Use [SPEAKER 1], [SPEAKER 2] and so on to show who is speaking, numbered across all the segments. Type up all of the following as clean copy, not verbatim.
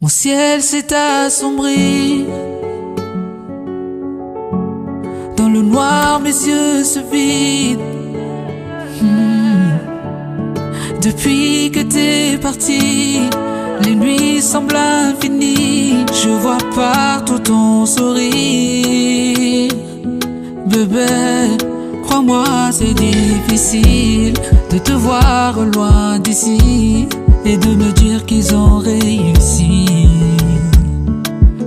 [SPEAKER 1] Mon ciel s'est assombri. Dans le noir, mes yeux se vident. Depuis que t'es parti, les nuits semblent infinies. Je vois partout ton sourire. Bébé, crois-moi, c'est difficile de te voir loin d'ici et de me dire qu'ils ont réussi.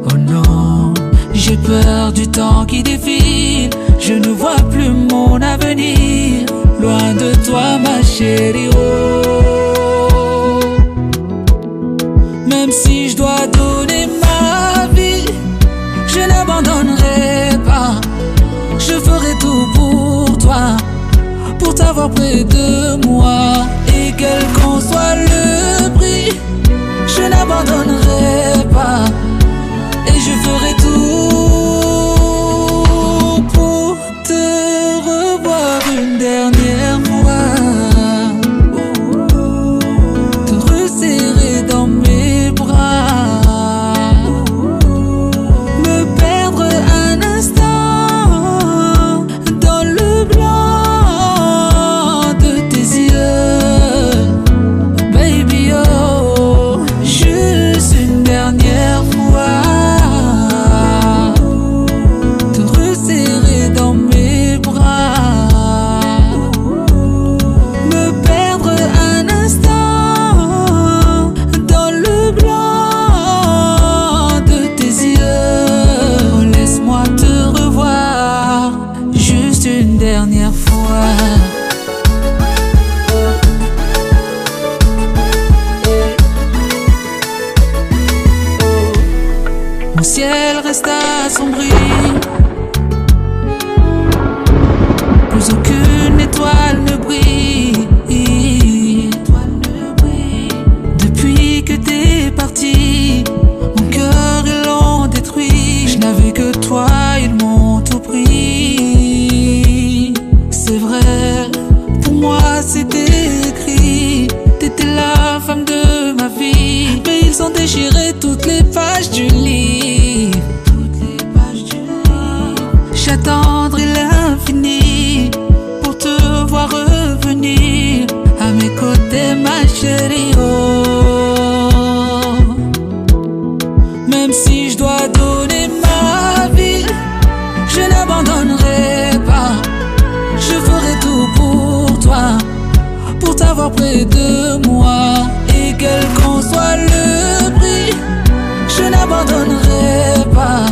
[SPEAKER 1] Oh non, j'ai peur du temps qui défile. Je ne vois plus mon avenir loin de toi, ma chérie. Oh, même si je dois donner ma vie, je n'abandonnerai pas. Je ferai tout pour toi, pour t'avoir près de moi. Et quel qu'en soit le prix, je n'abandonnerai pas. Et je ferai tout pour te revoir une dernière fois, te resserrer dans mes bras, me perdre un instant dans le blanc de tes yeux. Baby, oh, juste une dernière fois, te resserrer dans mes bras, me perdre un instant dans le blanc de tes yeux. Oh, laisse-moi te revoir juste une dernière fois. Mon ciel reste assombri. Plus aucune étoile ne brille. Depuis que t'es parti, mon cœur ils l'ont détruit. Je n'avais que toi, ils m'ont tout pris. C'est vrai, pour moi c'était écrit. T'étais la femme de ma vie, mais ils ont déchiré toutes les pages du livre. J'attendrai l'infini pour te voir revenir à mes côtés, ma chérie. Oh, même si je dois donner ma vie, je n'abandonnerai pas. Je ferai tout pour toi, pour t'avoir près de moi. Et quel qu'en soit le prix, je n'abandonnerai pas.